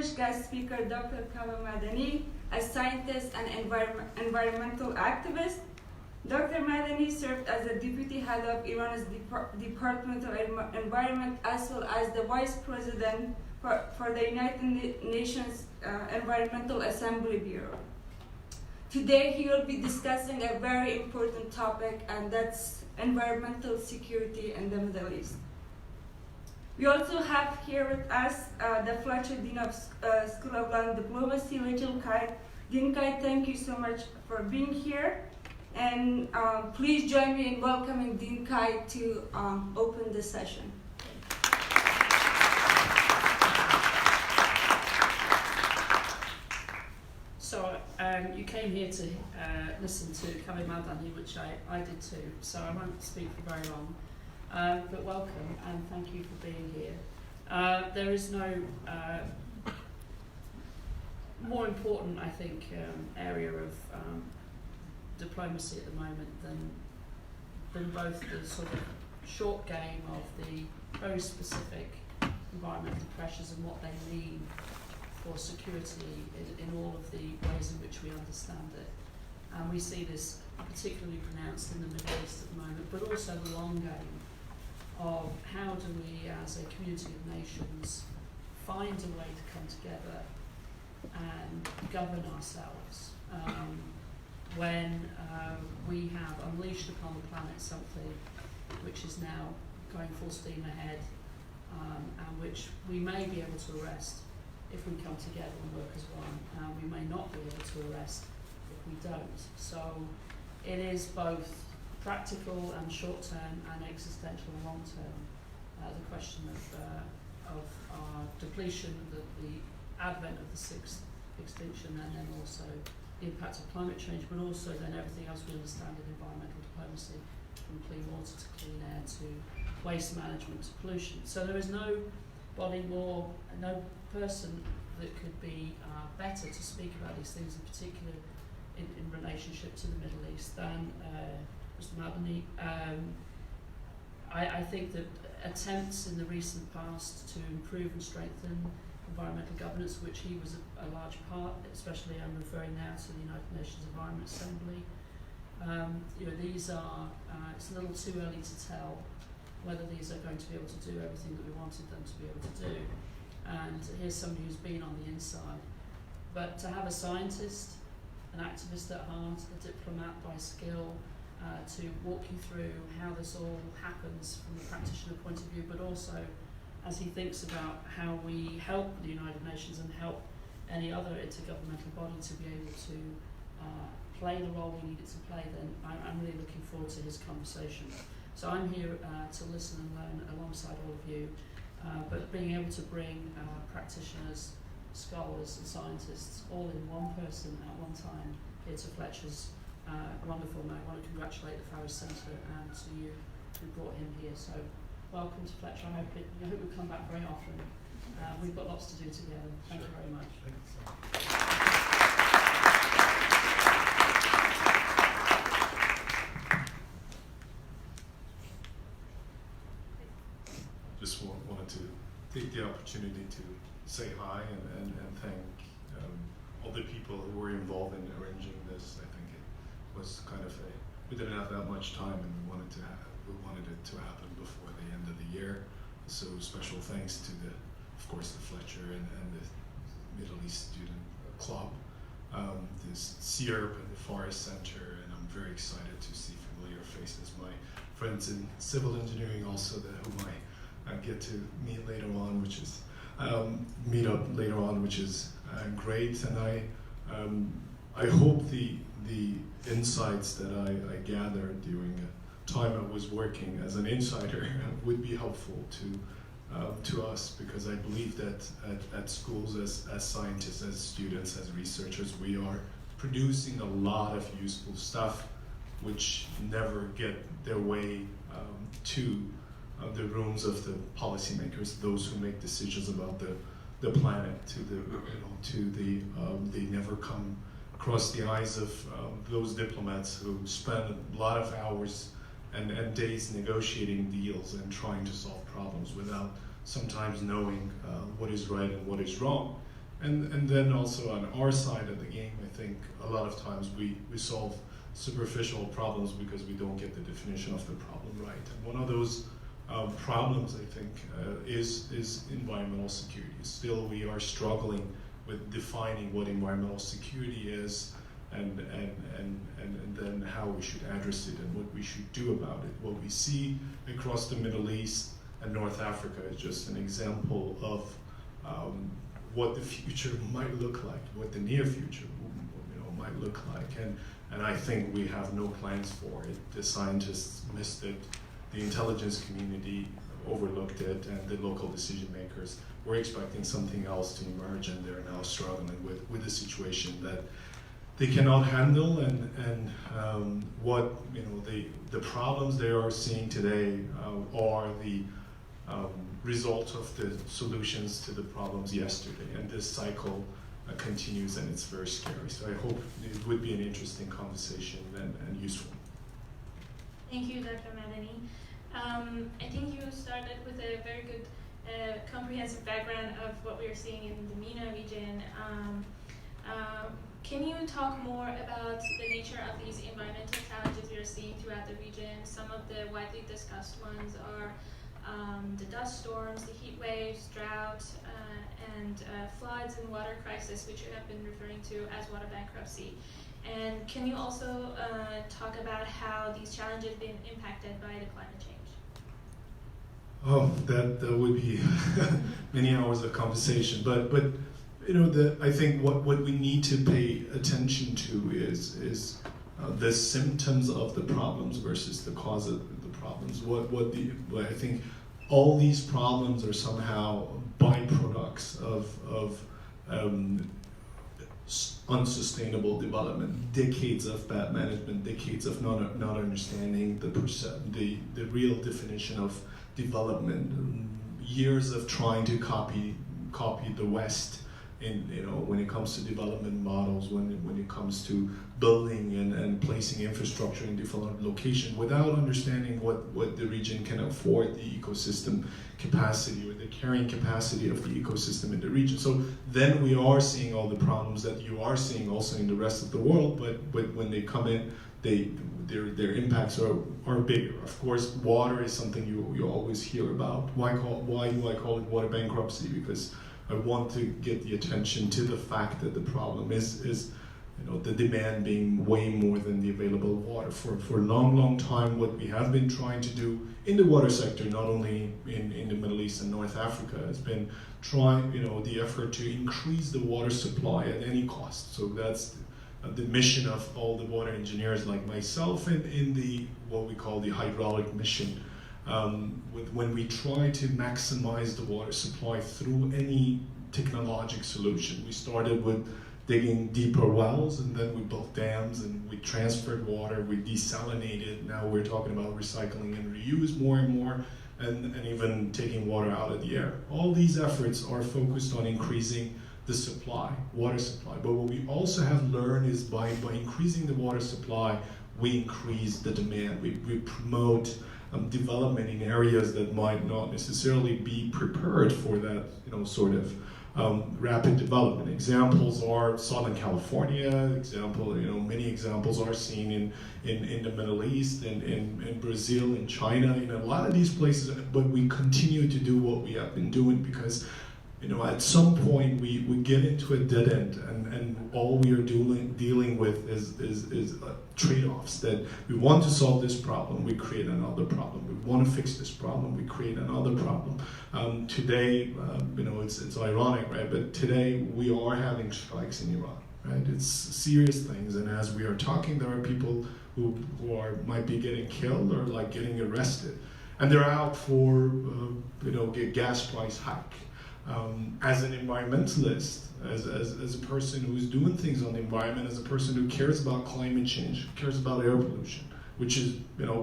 distinguished guest speaker, Dr. Kaveh Madani, a scientist and environmental activist. Dr. Madani served as the deputy head of Iran's Department of Environment, as well as the vice president for the United Nations Environmental Assembly Bureau. Today, he will be discussing a very important topic, and that's environmental security in the Middle East. We also have here with us the Fletcher Dean of School of Land Diplomacy, Rachel Kai. Dean Kai, thank you so much for being here. And please join me in welcoming Dean Kai to open the session. So you came here to listen to Kaveh Madani, which I did too, so I won't speak for very long. But welcome and thank you for being here. There is no more important, I think, area of diplomacy at the moment than both the sort of short game of the very specific environmental pressures and what they mean for security in all of the ways in which we understand it. And we see this particularly pronounced in the Middle East at the moment, but also the long game of how do we as a community of nations find a way to come together and govern ourselves when we have unleashed upon the planet something which is now going full steam ahead and which we may be able to arrest if we come together and work as one. We may not be able to arrest if we don't. So it is both practical and short-term and existential and long-term. The question of our depletion, the advent of the sixth extinction, and then also the impact of climate change, but also then everything else we understand in environmental diplomacy, from clean water to clean air to waste management to pollution. So there is no person that could be better to speak about these things, in particular in relationship to the Middle East, than Mr. Madani. I think that attempts in the recent past to improve and strengthen environmental governance, which he was a large part, especially I'm referring now to the United Nations Environment Assembly. These are, it's a little too early to tell whether these are going to be able to do everything that we wanted them to be able to do. And here's somebody who's been on the inside. But to have a scientist, an activist at heart, a diplomat by skill, to walk you through how this all happens from a practitioner point of view, but also as he thinks about how we help the United Nations and help any other intergovernmental body to be able to play the role we need it to play, then I'm really looking forward to his conversation. So I'm here to listen and learn alongside all of you, but being able to bring practitioners, scholars and scientists all in one person at one time here to Fletcher's wonderful. And I want to congratulate the Kaveh Center and to you who brought him here. So welcome to Fletcher. I hope we'll come back very often. We've got lots to do together. Thank you very much. Just wanted to take the opportunity to say hi and thank all the people who were involved in arranging this. I think it was kind of we didn't have that much time, and we wanted it to happen before the end of the year. So special thanks to of course, the Fletcher and the Middle East Student Club, the CERP and the Forest Center, and I'm very excited to see familiar faces. My friends in civil engineering also, whom I get to meet later on, which is which is great. And I hope the insights that I gathered during the time I was working as an insider would be helpful to us, because I believe that at schools, as scientists, as students, as researchers, we are producing a lot of useful stuff which never get their way to the rooms of the policymakers, those who make decisions about the planet, they never come across the eyes of those diplomats who spend a lot of hours and days negotiating deals and trying to solve problems without sometimes knowing what is right and what is wrong. And then also on our side of the game, I think a lot of times we solve superficial problems because we don't get the definition of the problem right. And one of those problems, I think, is environmental security. Still, we are struggling with defining what environmental security is, and then how we should address it and what we should do about it. What we see across the Middle East and North Africa is just an example of what the future might look like, what the near future might look like, and I think we have no plans for it. The scientists missed it, the intelligence community overlooked it, and the local decision makers were expecting something else to emerge, and they're now struggling with a situation that they cannot handle, and what the problems they are seeing today are the result of the solutions to the problems yesterday, and this cycle continues, and it's very scary. So I hope it would be an interesting conversation and useful. Thank you, Dr. Madani. I think you started with a very good comprehensive background of what we are seeing in the MENA region. Can you talk more about the nature of these environmental challenges we are seeing throughout the region? Some of the widely discussed ones are the dust storms, the heat waves, drought, and floods and water crisis, which you have been referring to as water bankruptcy. And can you also talk about how these challenges have been impacted by the climate change? Oh, that would be many hours of conversation, but I think what we need to pay attention to is the symptoms of the problems versus the cause of the problems. I think all these problems are somehow byproducts of unsustainable development, decades of bad management, decades of not understanding the real definition of development, years of trying to copy the West when it comes to development models, when it comes to building and placing infrastructure in different locations without understanding what the region can afford, the ecosystem capacity or the carrying capacity of the ecosystem in the region. So then we are seeing all the problems that you are seeing also in the rest of the world, but when they come in, their impacts are bigger. Of course, water is something you always hear about. Why do I call it water bankruptcy? Because I want to get the attention to the fact that the problem is the demand being way more than the available water. For a long time, what we have been trying to do in the water sector, not only in the Middle East and North Africa, has been trying, the effort to increase the water supply at any cost. So that's the mission of all the water engineers like myself in the what we call the hydraulic mission. When we try to maximize the water supply through any technologic solution. We started with digging deeper wells, and then we built dams, and we transferred water, we desalinated. Now we're talking about recycling and reuse more and more, and even taking water out of the air. All these efforts are focused on increasing the supply, water supply. But what we also have learned is by increasing the water supply, we increase the demand. We promote development in areas that might not necessarily be prepared for that, sort of rapid development. Examples are Southern California. Many examples are seen in the Middle East, in Brazil, in China, in a lot of these places. But we continue to do what we have been doing because, at some point we get into a dead end, and all we are dealing with is trade-offs. That we want to solve this problem, we create another problem. We want to fix this problem, we create another problem. Today, it's ironic, right? But today we are having strikes in Iran, right? It's serious things, and as we are talking, there are people who might be getting killed or like getting arrested, and they're out for a gas price hike. As an environmentalist, as a person who's doing things on the environment, as a person who cares about climate change, cares about air pollution, which is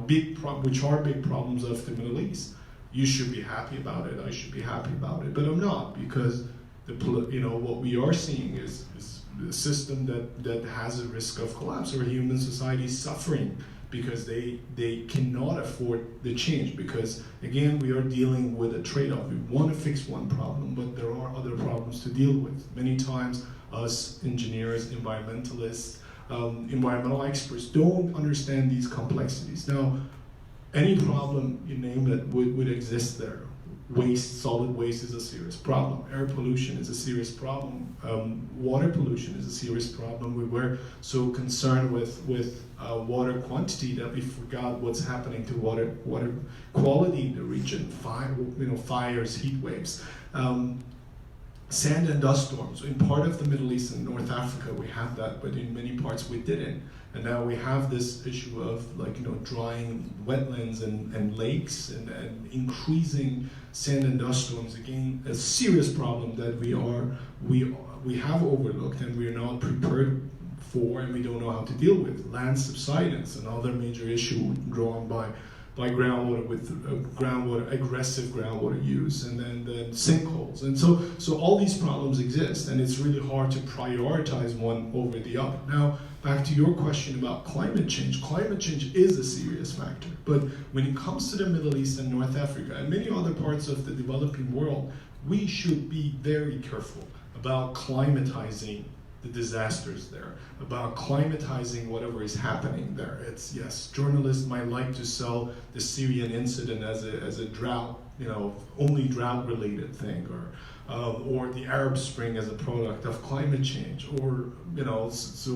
big problems of the Middle East. You should be happy about it. I should be happy about it, but I'm not, because what we are seeing is a system that has a risk of collapse, or human society suffering because they cannot afford the change, because again we are dealing with a trade-off. We want to fix one problem, but there are other problems to deal with. Many times us engineers, environmentalists, environmental experts don't understand these complexities. Now, any problem, you name it, would exist there. Waste, solid waste is a serious problem. Air pollution is a serious problem. Water pollution is a serious problem. We were so concerned with water quantity that we forgot what's happening to water quality in the region. Fires, heat waves. Sand and dust storms. In part of the Middle East and North Africa we have that, but in many parts we didn't. And now we have this issue of drying wetlands and lakes and increasing sand and dust storms. Again, a serious problem that we have overlooked and we are not prepared for, and we don't know how to deal with. Land subsidence, another major issue drawn by groundwater, with aggressive groundwater use, and then sinkholes. And so all these problems exist, and it's really hard to prioritize one over the other. Now, back to your question about climate change. Climate change is a serious factor, but when it comes to the Middle East and North Africa and many other parts of the developing world, we should be very careful about climatizing the disasters there, about climatizing whatever is happening there. It's, yes, journalists might like to sell the Syrian incident as a drought, only drought-related thing, or the Arab Spring as a product of climate change, or Iran's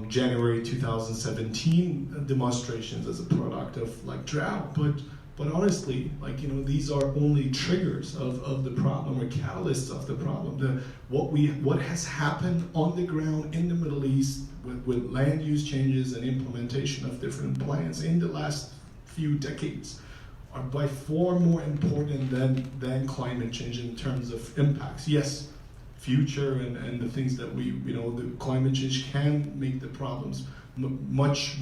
January 2017 demonstrations as a product of drought. But honestly, these are only triggers of the problem, or catalysts of the problem. What has happened on the ground in the Middle East with land use changes and implementation of different plans in the last few decades are by far more important than climate change in terms of impacts. Yes, future and the things that the climate change can make the problems much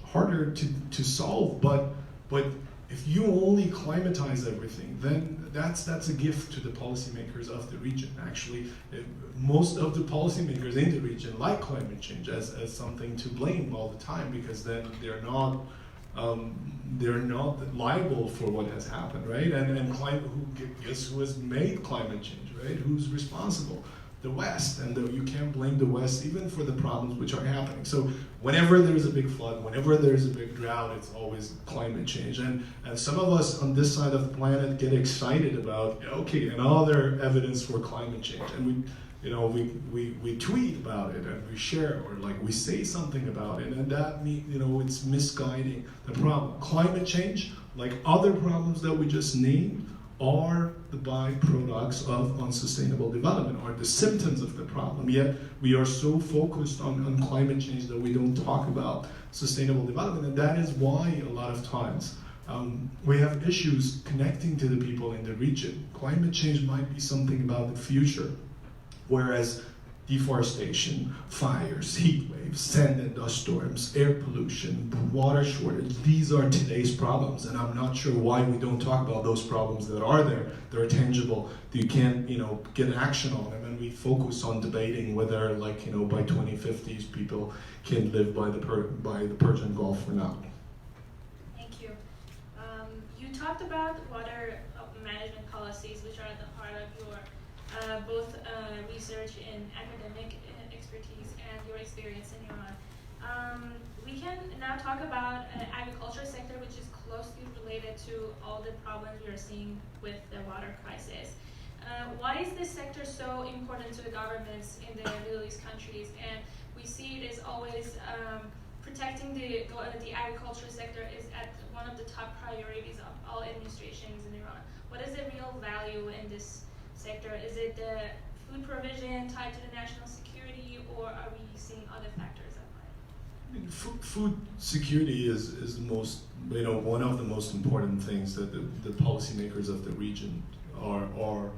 harder to solve, but if you only climatize everything, then that's a gift to the policymakers of the region. Actually, most of the policymakers in the region like climate change as something to blame all the time, because then they're not liable for what has happened, right? And guess who has made climate change, right? Who's responsible? The West, and you can't blame the West even for the problems which are happening. So whenever there's a big flood, whenever there's a big drought, it's always climate change. And some of us on this side of the planet get excited about, another evidence for climate change, and we tweet about it and we share, or we say something about it, and that it's misguiding the problem. Climate change, like other problems that we just named, are the byproducts of unsustainable development, or the symptoms of the problem. Yet we are so focused on climate change that we don't talk about sustainable development, and that is why a lot of times we have issues connecting to the people in the region. Climate change might be something about the future, whereas deforestation, fires, heat waves, sand and dust storms, air pollution, water shortage, these are today's problems, and I'm not sure why we don't talk about those problems that are there. They're tangible. You can't, get action on them, and we focus on debating whether, by 2050s, people can live by the Persian Gulf or not. Thank you. You talked about water management policies, which are at the heart of your both research and academic expertise and your experience in Iran. We can now talk about agriculture sector, which is closely related to all the problems we are seeing with the water crisis. Why is this sector so important to the governments in the Middle East countries? And we see it as always protecting the agriculture sector is at one of the top priorities of all administrations in Iran. What is the real value in this sector? Is it the food provision tied to the national security, or are we seeing other factors at play? Food security is the most, one of the most important things that the policymakers of the region are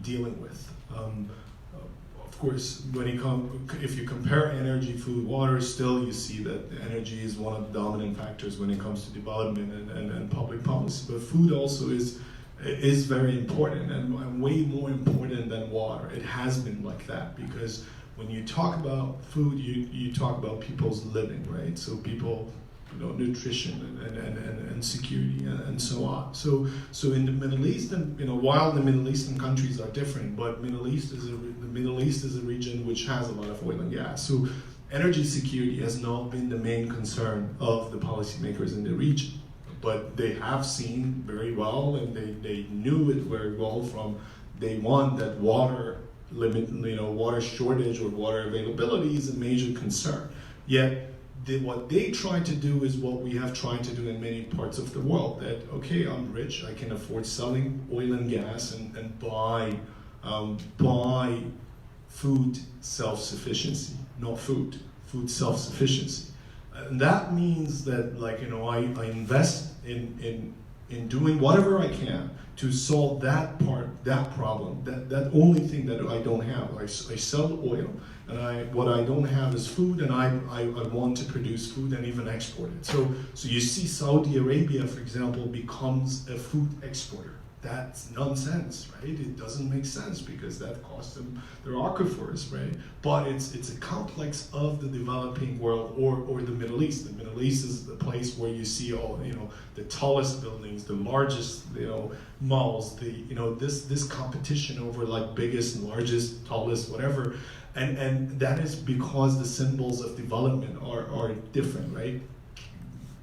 dealing with. Of course, if you compare energy, food, water, still you see that energy is one of the dominant factors when it comes to development and public policy. But food also is very important, and way more important than water. It has been like that because when you talk about food, you talk about people's living, right? So people, nutrition and security and so on. So in the Middle East, and while the Middle Eastern countries are different, but the Middle East is a region which has a lot of oil and gas. So energy security has not been the main concern of the policymakers in the region, but they have seen very well, and they knew it very well from day one that water shortage or water availability is a major concern. Yet what they try to do is what we have tried to do in many parts of the world, that, okay, I'm rich, I can afford selling oil and gas and buy food self-sufficiency, not food self-sufficiency. And that means that, I invest in doing whatever I can to solve that problem, that only thing that I don't have. I sell oil, and what I don't have is food, and I want to produce food and even export it. So you see Saudi Arabia, for example, becomes a food exporter. That's nonsense, right? It doesn't make sense because that costs them their aquifers, right? But it's a complex of the developing world or the Middle East. The Middle East is the place where you see all, the tallest buildings, the largest, malls, this competition over biggest, largest, tallest, whatever. And that is because the symbols of development are different, right?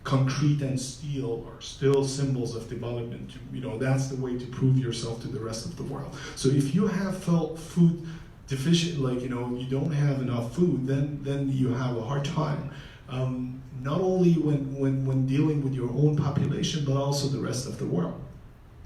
Concrete and steel are still symbols of development. That's the way to prove yourself to the rest of the world. So if you have felt food deficient, you don't have enough food, then you have a hard time. Not only when dealing with your own population, but also the rest of the world.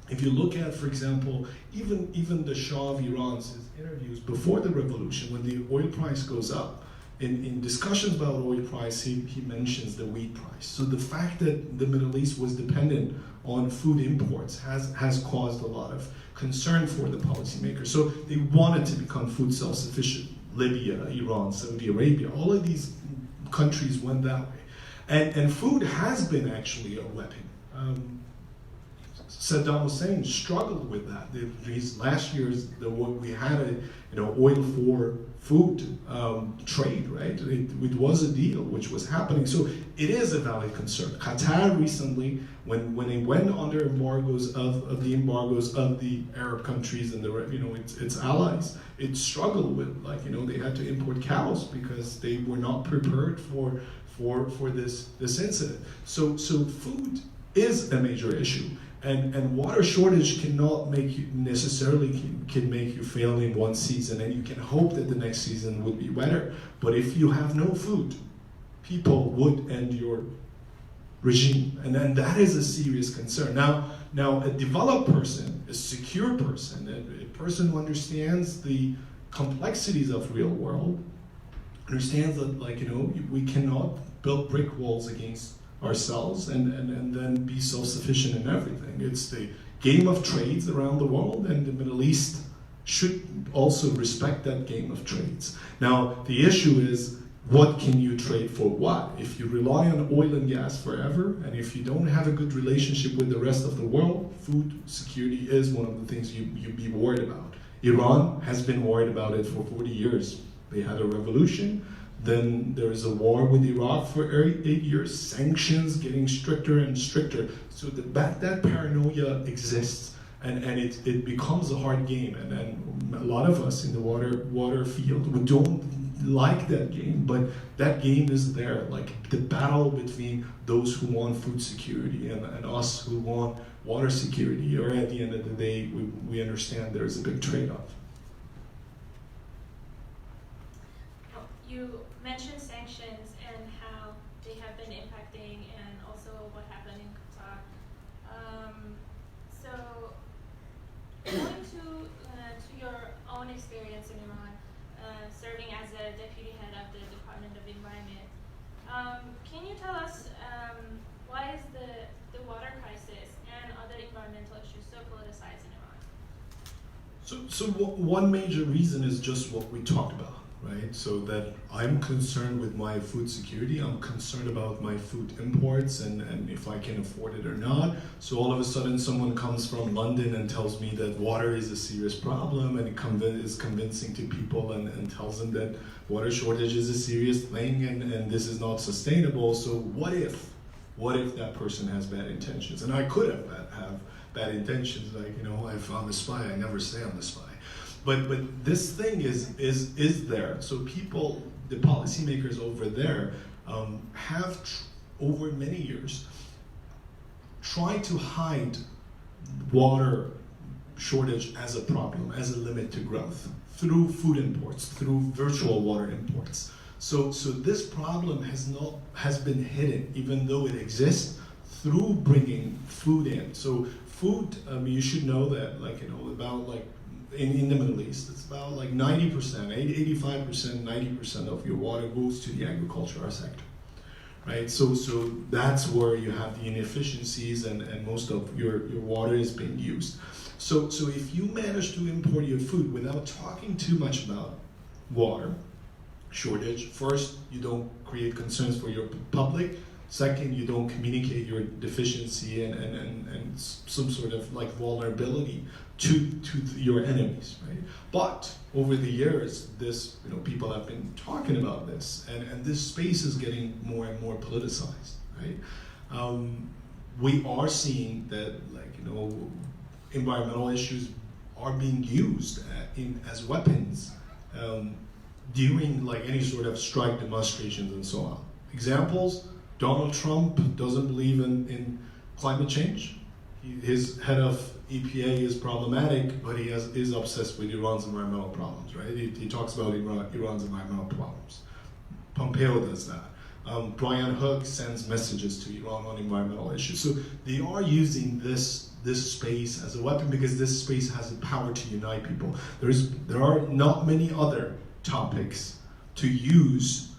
If you look at, for example, even the Shah of Iran's interviews before the revolution, when the oil price goes up, in discussions about oil price, he mentions the wheat price. So the fact that the Middle East was dependent on food imports has caused a lot of concern for the policymakers. So they wanted to become food self-sufficient. Libya, Iran, Saudi Arabia, all of these countries went that way. And food has been actually a weapon. Saddam Hussein struggled with that. These last years, we had oil for food trade, right? It was a deal which was happening. So it is a valid concern. Qatar recently, when it went under embargoes of the Arab countries and its allies, it struggled with they had to import cows because they were not prepared for this incident. So food is a major issue. And water shortage cannot make you can make you fail in one season, and you can hope that the next season would be better. But if you have no food, people would end your regime, and then that is a serious concern. Now a developed person, a secure person, a person who understands the complexities of real world, understands that we cannot build brick walls against ourselves and then be self-sufficient in everything. It's the game of trades around the world, and the Middle East should also respect that game of trades. Now, the issue is, what can you trade for what? If you rely on oil and gas forever, and if you don't have a good relationship with the rest of the world, food security is one of the things you'd be worried about. Iran has been worried about it for 40 years. They had a revolution. Then there is a war with Iraq for 8 years, sanctions getting stricter and stricter. So that paranoia exists, and it becomes a hard game. And a lot of us in the water field, we don't like that game, but that game is there. The battle between those who want food security and us who want water security, or at the end of the day, we understand there's a big trade-off. You mentioned sanctions and how they have been impacting, and also what happened in Qatar. So, going to your own experience in Iran, serving as a deputy head of the Department of Environment, can you tell us why is the water crisis and other environmental issues so politicized in Iran? So one major reason is just what we talked about. right? So that I'm concerned with my food security, I'm concerned about my food imports and if I can afford it or not. So all of a sudden someone comes from London and tells me that water is a serious problem, and is convincing to people and tells them that water shortage is a serious thing and this is not sustainable. So what if that person has bad intentions? And I could have bad intentions, like, you know, if I'm a spy, I never say I'm a spy. But this thing is there. So people, the policymakers over there, have over many years tried to hide water shortage as a problem, as a limit to growth, through food imports, through virtual water imports. So this problem has been hidden, even though it exists, through bringing food in. So food, you should know that, like, you know, about like in the Middle East, it's about like 90%, 85%, 90% of your water goes to the agricultural sector, right? So that's where you have the inefficiencies and most of your water is being used. So if you manage to import your food without talking too much about water shortage, first, you don't create concerns for your public. Second, you don't communicate your deficiency and some sort of like vulnerability to your enemies, right? But over the years, this, you know, people have been talking about this, and this space is getting more and more politicized, right? We are seeing that, like, you know, environmental issues are being used as weapons during like any sort of strike demonstrations and so on. Examples: Donald Trump doesn't believe in climate change. His head of EPA is problematic, but he is obsessed with Iran's environmental problems, right? He talks about Iran's environmental problems. Pompeo does that. Brian Hook sends messages to Iran on environmental issues. So they are using this space as a weapon because this space has the power to unite people. There are not many other topics to use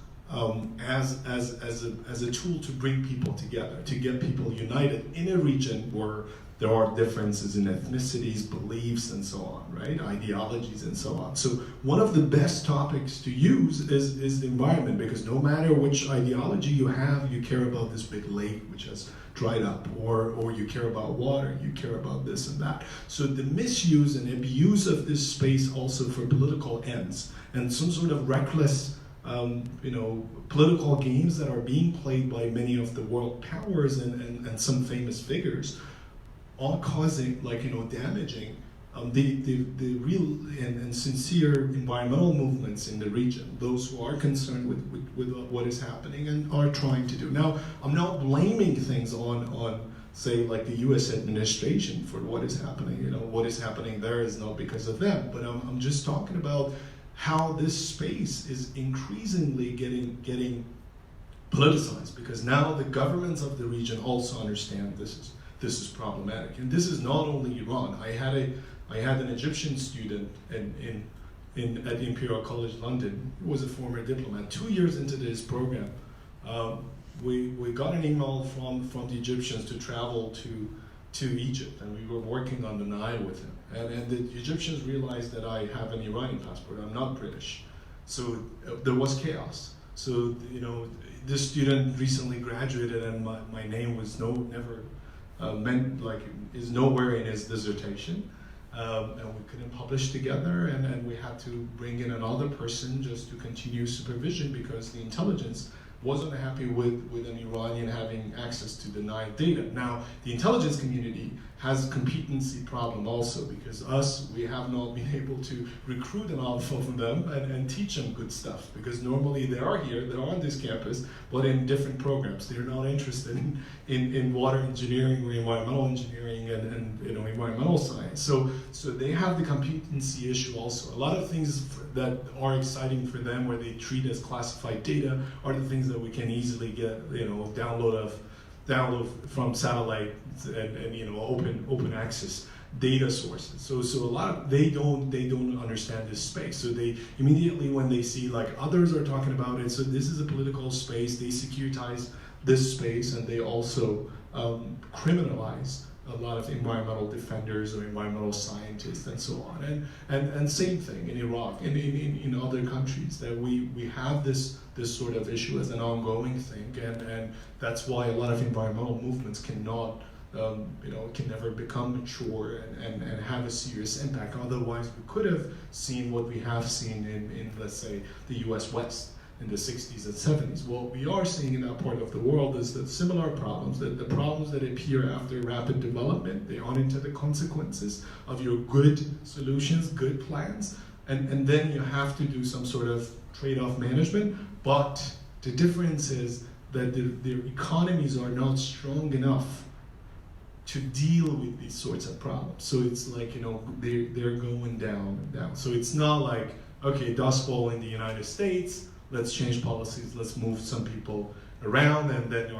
as a tool to bring people together, to get people united in a region where there are differences in ethnicities, beliefs, and so on, right? Ideologies and so on. So one of the best topics to use is the environment, because no matter which ideology you have, you care about this big lake which has dried up, or you care about water, you care about this and that. So the misuse and abuse of this space also for political ends and some sort of reckless political games that are being played by many of the world powers and some famous figures, all causing, damaging the real and sincere environmental movements in the region, those who are concerned with what is happening and are trying to do. Now, I'm not blaming things on say, like the US administration for what is happening. What is happening there is not because of them, but I'm just talking about how this space is increasingly getting politicized, because now the governments of the region also understand this is problematic. And this is not only Iran. I had an Egyptian student at the Imperial College London, who was a former diplomat. 2 years into this program, we got an email from the Egyptians to travel to Egypt, and we were working on the Nile with him. And the Egyptians realized that I have an Iranian passport, I'm not British. So there was chaos. So, this student recently graduated, and my name was never is nowhere in his dissertation. And we couldn't publish together, and we had to bring in another person just to continue supervision, because the intelligence wasn't happy with an Iranian having access to the Nile data. Now, the intelligence community has a competency problem also, because we have not been able to recruit enough of them and teach them good stuff, because normally they are here, they're on this campus, but in different programs. They're not interested in water engineering or environmental engineering and environmental science. So they have the competency issue also. A lot of things that are exciting for them, where they treat as classified data, are the things that we can easily get, download from satellite and open access data sources. So a lot of they don't understand this space. So they immediately, when they see like others are talking about it, so this is a political space, they securitize this space, and they also criminalize a lot of environmental defenders or environmental scientists and so on. And same thing in Iraq, in other countries, that we have this sort of issue as an ongoing thing, and that's why a lot of environmental movements cannot, can never become mature and have a serious impact. Otherwise, we could have seen what we have seen in let's say, the US West in the 60s and 70s. What we are seeing in that part of the world is that similar problems, that the problems that appear after rapid development, they aren't into the consequences of your good solutions, good plans, and then you have to do some sort of trade-off management. But the difference is that their economies are not strong enough to deal with these sorts of problems. So it's like, they're going down and down. So it's not like, okay, Dust Bowl in the United States, let's change policies, let's move some people around, and then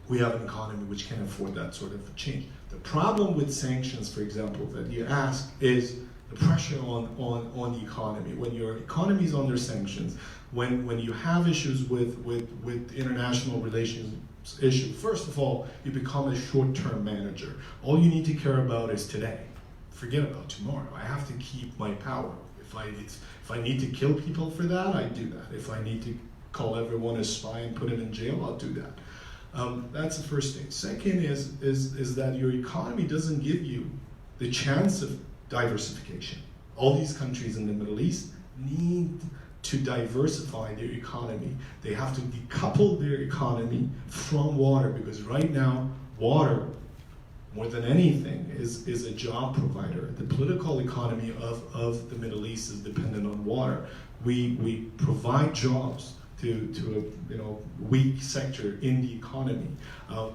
we have an economy which can afford that sort of change. The problem with sanctions, for example, that you ask is the pressure on the economy. When your economy is under sanctions, when you have issues with international relations issue, first of all, you become a short-term manager. All you need to care about is today. Forget about tomorrow. I have to keep my power. If I need to kill people for that, I do that. If I need to call everyone a spy and put them in jail, I'll do that. That's the first thing. Second is that your economy doesn't give you the chance of diversification. All these countries in the Middle East need to diversify their economy. They have to decouple their economy from water, because right now, water, more than anything, is a job provider. The political economy of the Middle East is dependent on water. We provide jobs to a weak sector in the economy.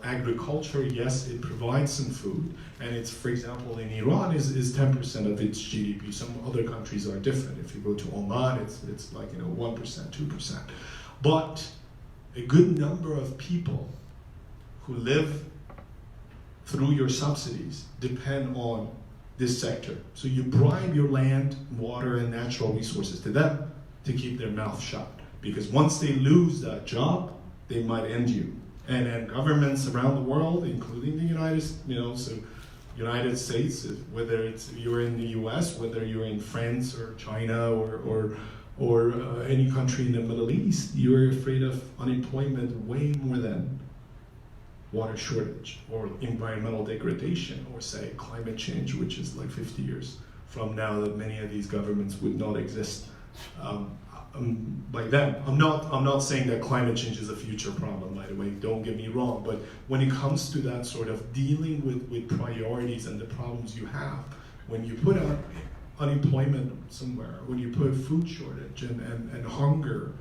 Agriculture, yes, it provides some food, and it's, for example, in Iran is 10% of its GDP. Some other countries are different. If you go to Oman, it's like 1%, 2%. But a good number of people who live through your subsidies depend on this sector. So you bribe your land, water, and natural resources to them to keep their mouth shut. Because once they lose that job, they might end you. And governments around the world, including the United States, whether you're in the US, whether you're in France or China or any country in the Middle East, you're afraid of unemployment way more than water shortage or environmental degradation, or say climate change, which is like 50 years from now that many of these governments would not exist. By then, I'm not saying that climate change is a future problem, by the way, don't get me wrong, but when it comes to that sort of dealing with priorities and the problems you have, when you put out unemployment somewhere, when you put food shortage and hunger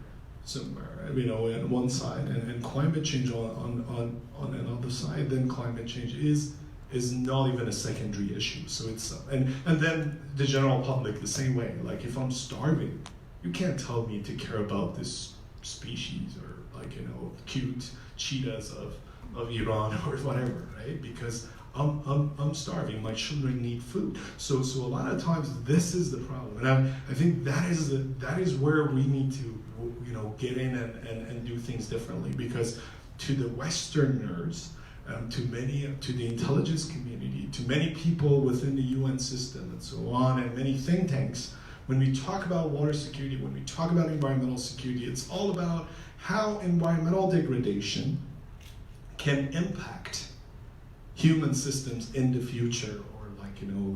somewhere, on one side, and climate change on another side, then climate change is not even a secondary issue. So it's and then the general public the same way. Like if I'm starving, you can't tell me to care about this species or cute cheetahs of Iran or whatever, right? Because I'm starving. My children need food. So a lot of times this is the problem, and I think that is where we need to get in and do things differently. Because to the Westerners, to the intelligence community, to many people within the UN system and so on, and many think tanks, when we talk about water security, when we talk about environmental security, it's all about how environmental degradation can impact human systems in the future, or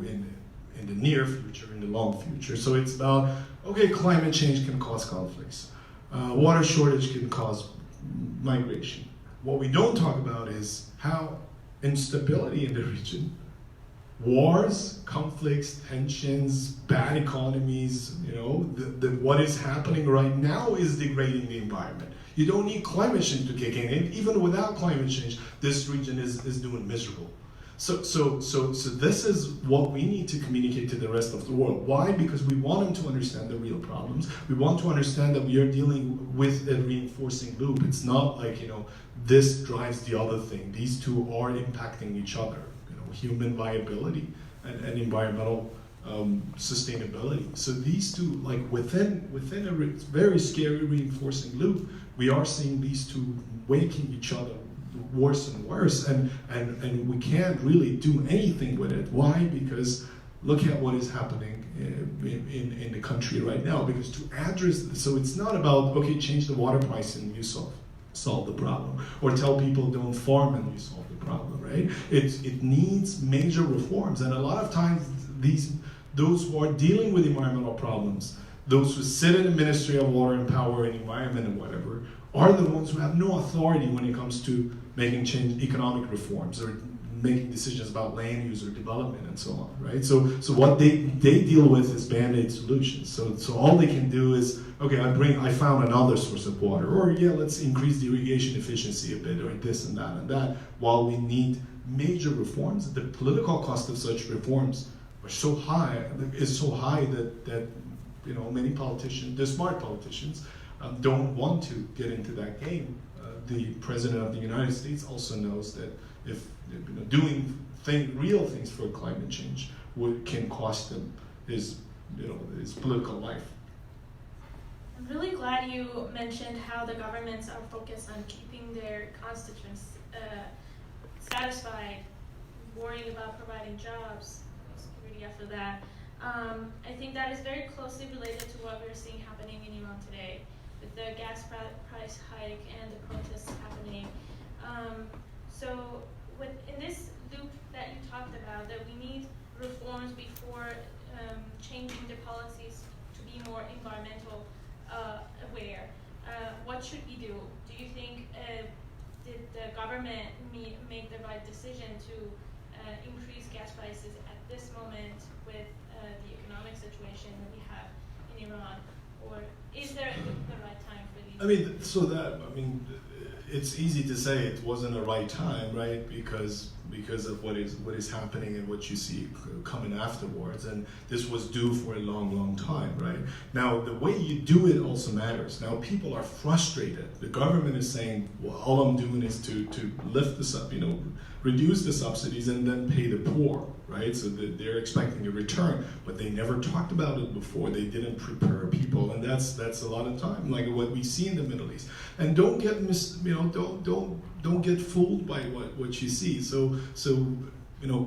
in the near future, in the long future. So it's about, okay, climate change can cause conflicts. Water shortage can cause migration. What we don't talk about is how instability in the region, wars, conflicts, tensions, bad economies, what is happening right now is degrading the environment. You don't need climate change to kick in. Even without climate change, this region is doing miserable. So this is what we need to communicate to the rest of the world. Why? Because we want them to understand the real problems. We want to understand that we are dealing with a reinforcing loop. It's not like, this drives the other thing. These two are impacting each other. Human viability and environmental sustainability. So these two, within a very scary reinforcing loop, we are seeing these two waking each other, worse and worse, and we can't really do anything with it. Why? Because look at what is happening in the country right now. Because to address this, so it's not about, okay, change the water price and you solve the problem, or tell people don't farm and you solve the problem, right? It needs major reforms, and a lot of times those who are dealing with environmental problems, those who sit in the Ministry of Water and Power and Environment and whatever, are the ones who have no authority when it comes to making economic reforms or making decisions about land use or development and so on, right? So what they deal with is band-aid solutions. So all they can do is, okay, I found another source of water, or yeah, let's increase the irrigation efficiency a bit, or this and that, while we need major reforms. The political cost of such reforms is so high that many politicians, the smart politicians, don't want to get into that game. The President of the United States also knows that if doing real things for climate change can cost him his political life. I'm really glad you mentioned how the governments are focused on keeping their constituents satisfied, worrying about providing jobs, security after that. I think that is very closely related to what we're seeing happening in Iran today, with the gas price hike and the protests happening. So in this loop that you talked about, that we need reforms before changing the policies to be more environmental aware. What should we do? Do you think did the government make the right decision to increase gas prices at this moment with the economic situation that we have in Iran, or is there the right time for these? It's easy to say it wasn't the right time, right? Because of what is happening and what you see coming afterwards, and this was due for a long time, right? Now the way you do it also matters. Now people are frustrated. The government is saying, well, all I'm doing is to lift this up, reduce the subsidies and then pay the poor, right? So they're expecting a return, but they never talked about it before. They didn't prepare people, and that's a lot of time, like what we see in the Middle East. And don't get don't get fooled by what you see. So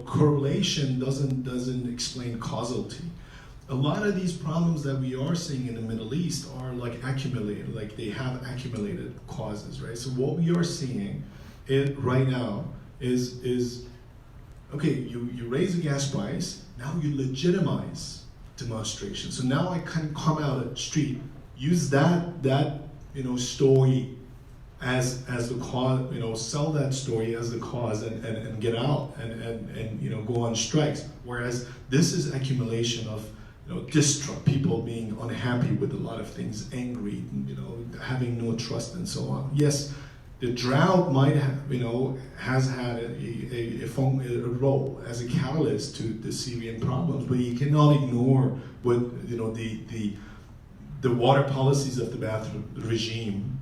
correlation doesn't explain causality. A lot of these problems that we are seeing in the Middle East are accumulated, they have accumulated causes, right? So what we are seeing right now is okay, you raise the gas price, now you legitimize demonstration. So now I can come out at the street, use that story as the cause, sell that story as the cause and get out and go on strikes. Whereas this is accumulation of distrust, people being unhappy with a lot of things, angry, having no trust and so on. Yes, the drought might have, has had a role as a catalyst to the Syrian problems, but you cannot ignore what the water policies of the Ba'ath regime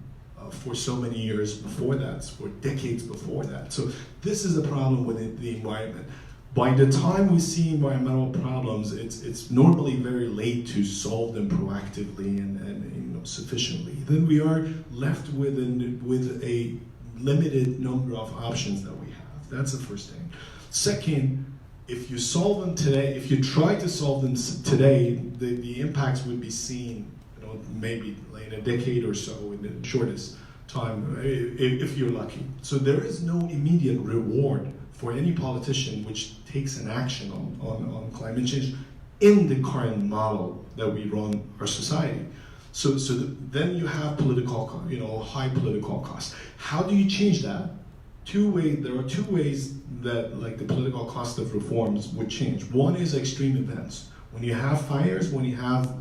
for so many years before that, for decades before that. So this is a problem with the environment. By the time we see environmental problems, it's normally very late to solve them proactively and sufficiently. Then we are left with a limited number of options that we have. That's the first thing. Second, if you solve them today, if you try to solve them today, the impacts would be seen, maybe in a decade or so, in the shortest time, if you're lucky. So there is no immediate reward for any politician which takes an action on climate change in the current model that we run our society. So then you have high political costs. How do you change that? There are two ways that the political cost of reforms would change. One is extreme events. When you have fires, when you have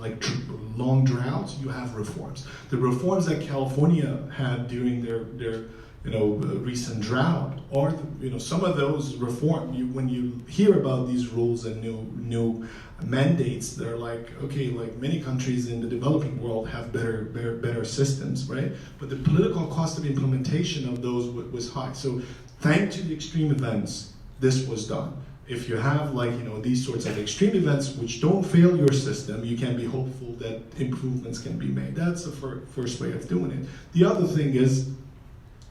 long droughts, you have reforms. The reforms that California had during their recent drought, or some of those reforms, when you hear about these rules and new mandates, they're many countries in the developing world have better systems, right? But the political cost of implementation of those was high. So thanks to the extreme events, this was done. If you have these sorts of extreme events which don't fail your system, you can be hopeful that improvements can be made. That's the first way of doing it. The other thing is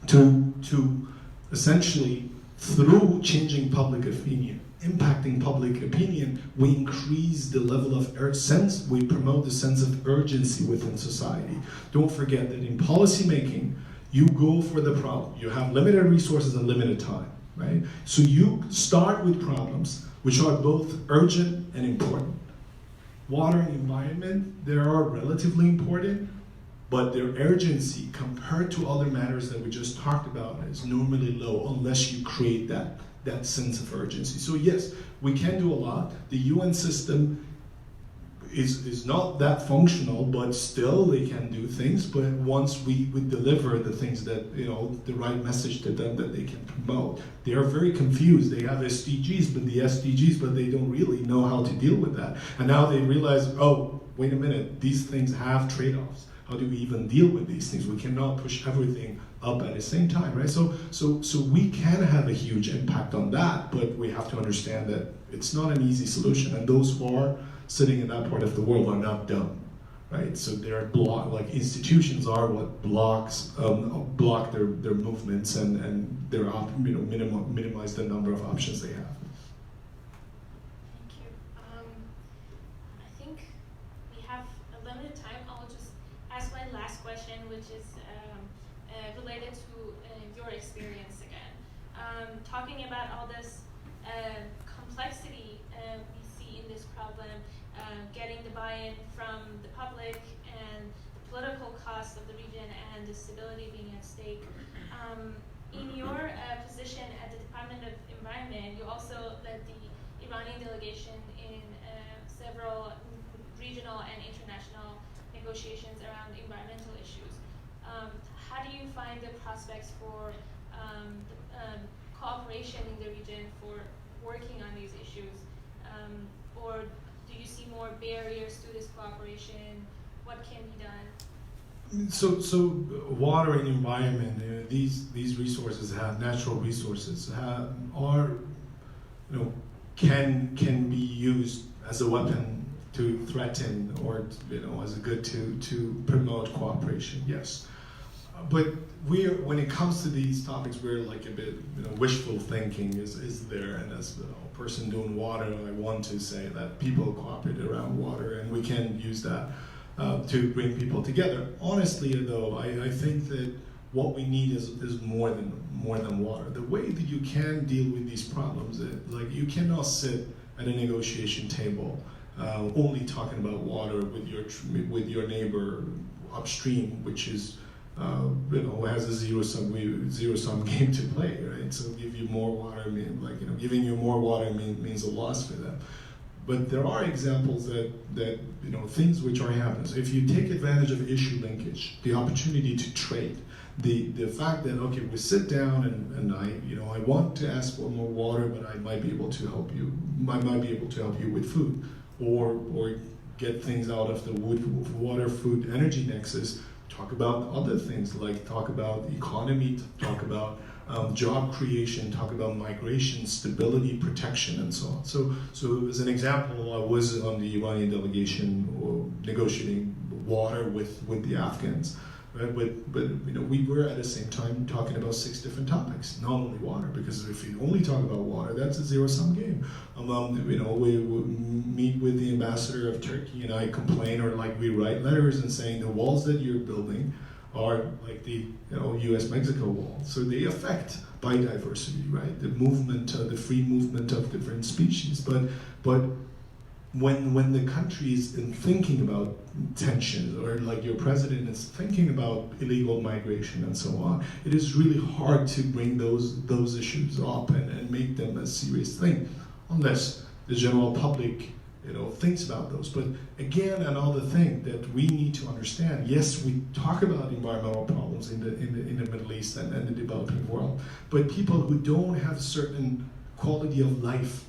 to essentially, through changing public opinion, impacting public opinion, we increase the level of sense, we promote the sense of urgency within society. Don't forget that in policy making, you go for the problem. You have limited resources and limited time, right? So you start with problems which are both urgent and important. Water and environment, they are relatively important, but their urgency compared to other matters that we just talked about is normally low unless you create that sense of urgency. So yes, we can do a lot. The UN system is not that functional, but still they can do things. But once we deliver the things that, the right message to them that they can promote, they are very confused. They have SDGs, but they don't really know how to deal with that. And now they realize, oh, wait a minute, these things have trade-offs. How do we even deal with these things? We cannot push everything up at the same time, right? So we can have a huge impact on that, but we have to understand that it's not an easy solution, and those who are sitting in that part of the world are not dumb, right? So they're like institutions are what block their movements and their minimize the number of options they have. Thank you. I think we have a limited time. I'll just ask my last question, which is related to your experience again. Talking about all this complexity we see in this problem, getting the buy-in from the public and the political cost of the region and the stability being at stake. In your position at the Department of Environment, you also led the Iranian delegation in several regional and international negotiations around environmental issues. How do you find the prospects for cooperation in the region for working on these issues? Or do you see more barriers to this cooperation? What can be done? So water and environment, these resources natural resources can be used as a weapon to threaten or as a good to promote cooperation. Yes, but when it comes to these topics, we're like a bit wishful thinking is there, and as a person doing water, I want to say that people cooperate around water, and we can use that to bring people together. Honestly, though, I think that what we need is more than water. The way that you can deal with these problems, like you cannot sit at a negotiation table only talking about water with your neighbor upstream, which is has a zero sum game to play, right? So give you more water, giving you more water means a loss for them. But there are examples that things which are happening. So if you take advantage of issue linkage, the opportunity to trade, the fact that we sit down and I want to ask for more water, but I might be able to help you. I might be able to help you with food, or get things out of the water, food, energy nexus. Talk about other things, like talk about economy, talk about job creation, talk about migration, stability, protection, and so on. So as an example, I was on the Iranian delegation negotiating water with the Afghans, right? But we were at the same time talking about 6 different topics, not only water, because if you only talk about water, that's a zero-sum game. We meet with the ambassador of Turkey, and I complain, or we write letters and saying the walls that you're building are like the U.S.-Mexico wall. So they affect biodiversity, right? The movement, the free movement of different species. But when the country is thinking about tensions, or like your president is thinking about illegal migration and so on, it is really hard to bring those issues up and make them a serious thing, unless the general public thinks about those. But again, another thing that we need to understand, yes, we talk about environmental problems in the Middle East and the developing world, but people who don't have certain quality of life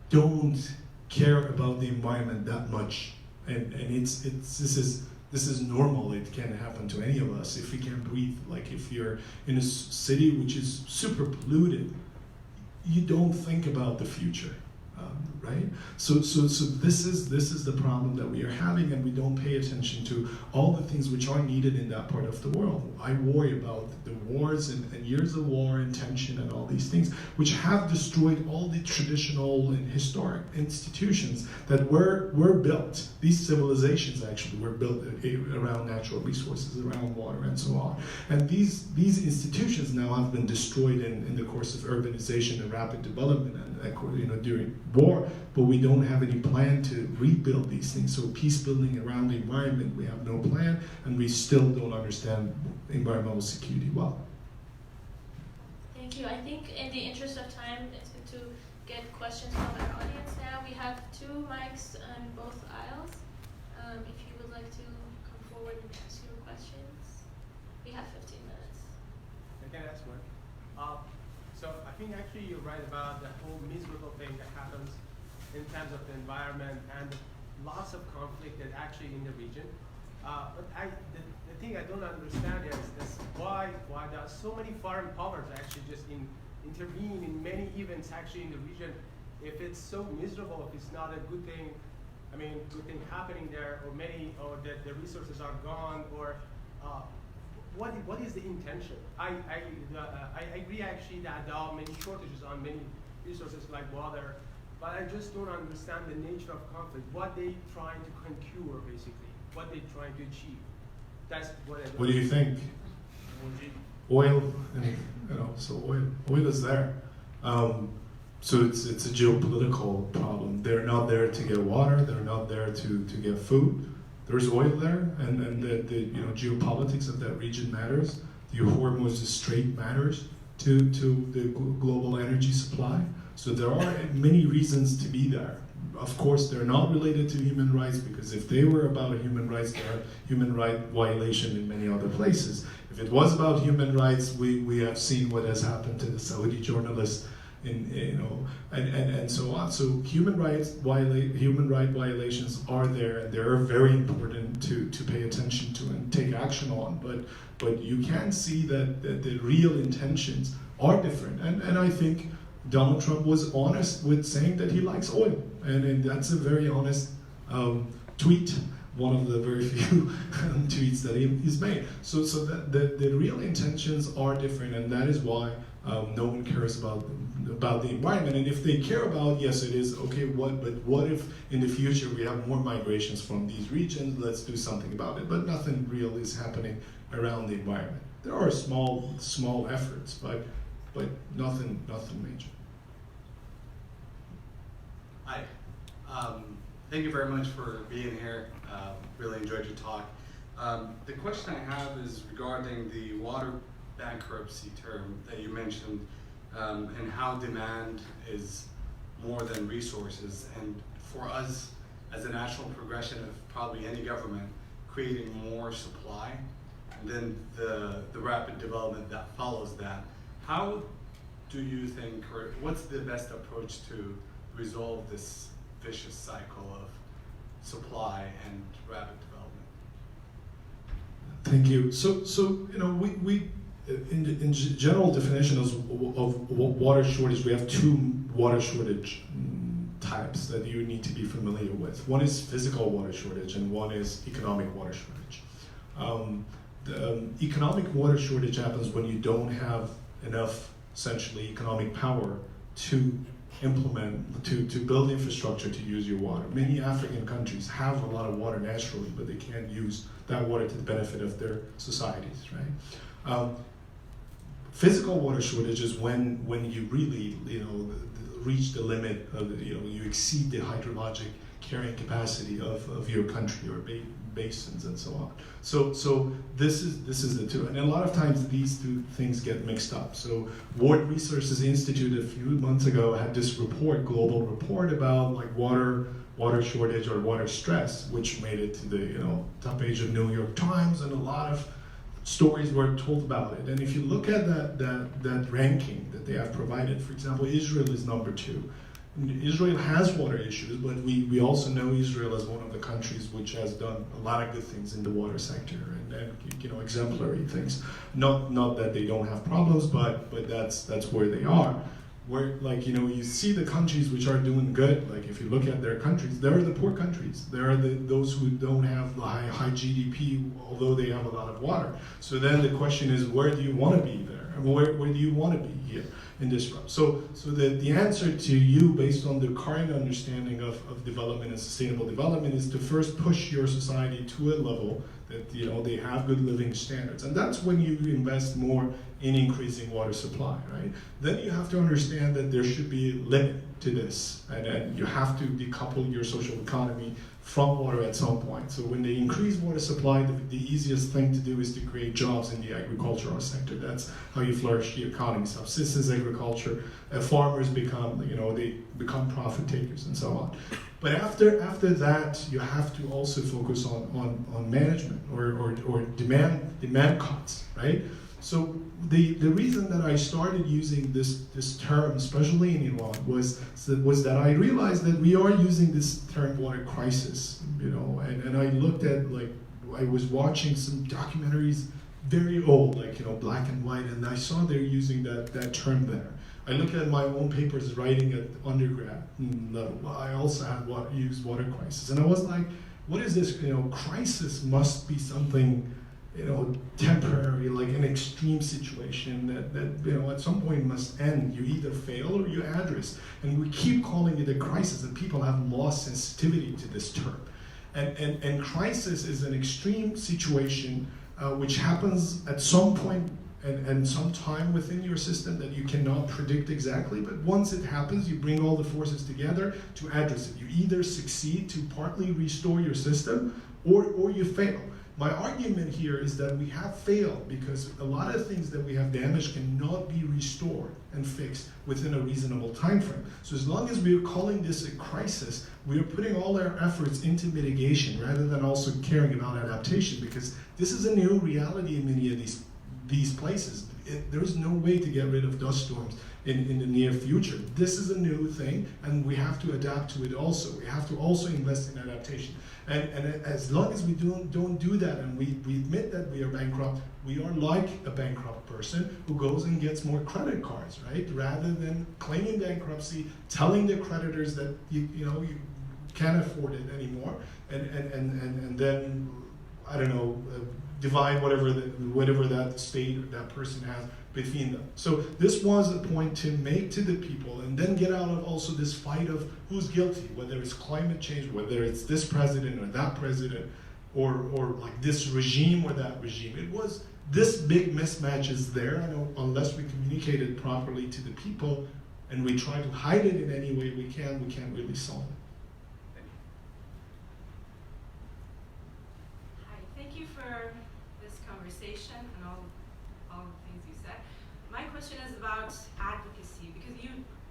don't care about the environment that much, and this is normal. It can happen to any of us if we can breathe. Like if you're in a city which is super polluted, you don't think about the future. right? So this is the problem that we are having, and we don't pay attention to all the things which are needed in that part of the world. I worry about the wars and years of war and tension and all these things, which have destroyed all the traditional and historic institutions that were built. These civilizations actually were built around natural resources, around water, and so on. And these institutions now have been destroyed in the course of urbanization and rapid development, and during war. But we don't have any plan to rebuild these things. So peace building around the environment, we have no plan, and we still don't understand environmental security well. Thank you. I think in the interest of time, it's good to get questions from our audience now. We have 2 mics on both aisles. If you would like to come forward and ask your questions, we have 15 minutes. I can ask one. So I think actually you're right about the whole miserable thing that happens in terms of the environment and lots of conflict that actually in the region. But the thing I don't understand is why there are so many foreign powers actually just intervene in many events actually in the region. If it's so miserable, if it's not a good thing, I mean, good thing happening there, or that the resources are gone, or what is the intention? I agree actually that there are many shortages on many resources like water, but I just don't understand the nature of conflict. What they trying to conquer, basically, what they trying to achieve. That's what I don't. What do you think? Oil, so oil is there. So it's a geopolitical problem. They're not there to get water. They're not there to get food. There's oil there, and the geopolitics of that region matters. The Hormuz Strait matters to the global energy supply. So there are many reasons to be there. Of course, they're not related to human rights, because if they were about human rights, there are human right violation in many other places. If it was about human rights, we have seen what has happened to the Saudi journalists, and so on. So human right violations are there, and they're very important to pay attention to and take action on. But you can see that the real intentions are different, and I think Donald Trump was honest with saying that he likes oil, and that's a very honest tweet. One of the very few tweets that he's made. So that the real intentions are different, and that is why no one cares about the environment. And if they care about, yes, it is okay. But what if in the future we have more migrations from these regions? Let's do something about it. But nothing real is happening around the environment. There are small efforts, but nothing major. Hi. Thank you very much for being here. Really enjoyed your talk. The question I have is regarding the water bankruptcy term that you mentioned, and how demand is more than resources. And for us, as a natural progression of probably any government, creating more supply, and then the rapid development that follows that, how do you think, or what's the best approach to resolve this vicious cycle of supply and rapid development? Thank you. So we in general definitions of water shortage, we have 2 water shortage types that you need to be familiar with. One is physical water shortage, and one is economic water shortage. The economic water shortage happens when you don't have enough, essentially, economic power to implement, to build infrastructure to use your water. Many African countries have a lot of water naturally, but they can't use that water to the benefit of their societies, right? Physical water shortage is when you really, reach the limit of, you exceed the hydrologic carrying capacity of your country or basins and so on. So this is the 2, and a lot of times these 2 things get mixed up. So World Resources Institute a few months ago had this global report about like water shortage or water stress, which made it to the top page of New York Times, and a lot of stories were told about it. And if you look at that ranking that they have provided, for example, Israel is number 2. Israel has water issues, but we also know Israel as one of the countries which has done a lot of good things in the water sector and exemplary things. Not that they don't have problems, but that's where they are. where, like, you know, you see the countries which are doing good, like if you look at their countries, they're the poor countries. They're those who don't have the high GDP, although they have a lot of water. So then the question is, where do you want to be there? And where do you want to be here in this route? So the answer to you, based on the current understanding of development and sustainable development, is to first push your society to a level that, you know, they have good living standards. And that's when you invest more in increasing water supply, right? Then you have to understand that there should be a limit to this, and you have to decouple your social economy from water at some point. So when they increase water supply, the easiest thing to do is to create jobs in the agricultural sector. That's how you flourish the economy. Subsistence agriculture, farmers become, you know, they become profit takers and so on. But after that, you have to also focus on management or demand cuts, right? So the reason that I started using this term, especially in Iran, was that I realized that we are using this term water crisis, you know, and I looked at, like, I was watching some documentaries, very old, like, you know, black and white, and I saw they're using that term there. I look at my own papers writing at undergrad level. I also had used water crisis, and I was like, what is this? You know, crisis must be something, you know, temporary, like an extreme situation that you know, at some point must end. You either fail or you address. And we keep calling it a crisis, and people have lost sensitivity to this term. And crisis is an extreme situation which happens at some point and some time within your system that you cannot predict exactly, but once it happens, you bring all the forces together to address it. You either succeed to partly restore your system, or you fail. My argument here is that we have failed because a lot of things that we have damaged cannot be restored and fixed within a reasonable time frame. So as long as we are calling this a crisis, we are putting all our efforts into mitigation rather than also caring about adaptation, because this is a new reality in many of these places. There is no way to get rid of dust storms in the near future. This is a new thing, and we have to adapt to it also. We have to also invest in adaptation. And as long as we don't do that, and we admit that we are bankrupt, we are like a bankrupt person who goes and gets more credit cards, right? Rather than claiming bankruptcy, telling the creditors that you can't afford it anymore, and then, I don't know, divide whatever that state or that person has between them. So this was a point to make to the people, and then get out of also this fight of who's guilty, whether it's climate change, whether it's this president or that president, or like this regime or that regime. It was this big mismatch is there, and unless we communicate it properly to the people and we try to hide it in any way we can't really solve it. Hi, thank you for this conversation and all the things you said. My question is about advocacy, because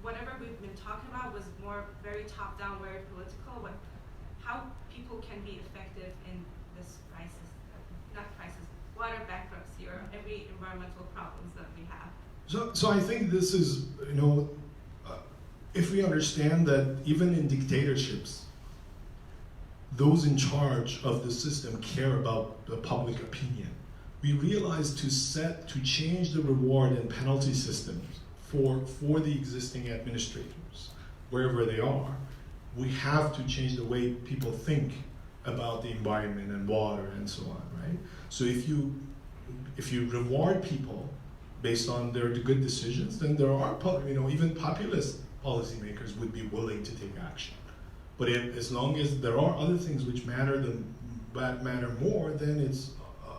whatever we've been talking about was more very top-down, very political, how people can be effective in this water bankruptcy, or every environmental problems that we have. So I think this is, if we understand that even in dictatorships, those in charge of the system care about the public opinion. We realize to change the reward and penalty systems for the existing administrators, wherever they are, we have to change the way people think about the environment and water and so on, right? So if you reward people based on their good decisions, then there are, even populist policymakers would be willing to take action. But as long as there are other things which matter more, then it's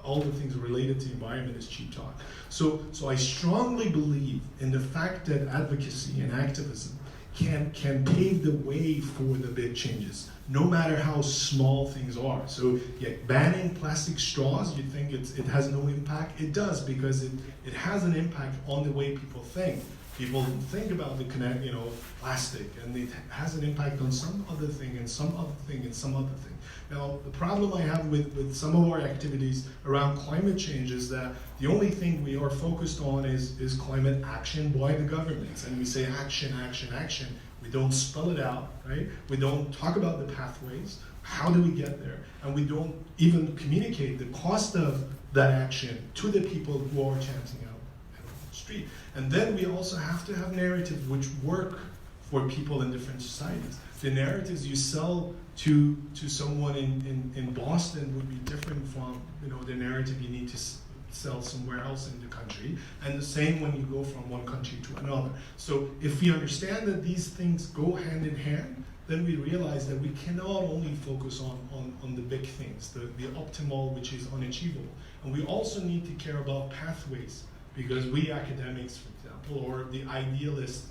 all the things related to the environment is cheap talk. So I strongly believe in the fact that advocacy and activism can pave the way for the big changes, no matter how small things are. So yeah, banning plastic straws, you think it has no impact? It does, because it has an impact on the way people think. People think about the plastic, and it has an impact on some other thing, and some other thing, and some other thing. Now, the problem I have with some of our activities around climate change is that the only thing we are focused on is climate action by the governments. And we say action, action, action. We don't spell it out, right? We don't talk about the pathways. How do we get there? And we don't even communicate the cost of that action to the people who are chanting out street. And then we also have to have narratives which work for people in different societies. The narratives you sell to someone in Boston would be different from the narrative you need to sell somewhere else in the country, and the same when you go from one country to another. So if we understand that these things go hand in hand, then we realize that we cannot only focus on the big things, the optimal, which is unachievable. And we also need to care about pathways, because we academics, for example, or the idealists,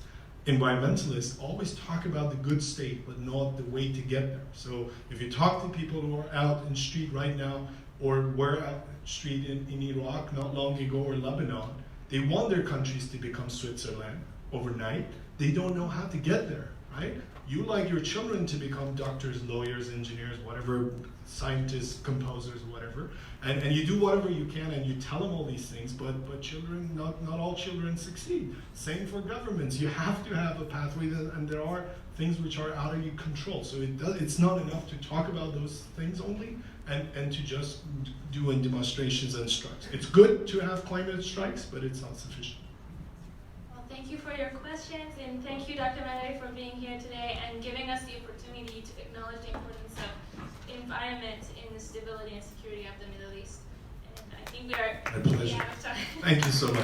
environmentalists, always talk about the good state, but not the way to get there. So if you talk to people who are out in the street right now, or were out street in Iraq not long ago, or Lebanon, they want their countries to become Switzerland overnight. They don't know how to get there, right? You like your children to become doctors, lawyers, engineers, whatever, scientists, composers, whatever, and you do whatever you can, and you tell them all these things, but children, not all children succeed. Same for governments. You have to have a pathway, and there are things which are out of your control. So it's not enough to talk about those things only, and to just do demonstrations and strikes. It's good to have climate strikes, but it's not sufficient. Well, thank you for your questions, and thank you, Dr. Madani, for being here today and giving us the opportunity to acknowledge the importance of environment in the stability and security of the Middle East. And I think we are My pleasure. out of time. Thank you so much.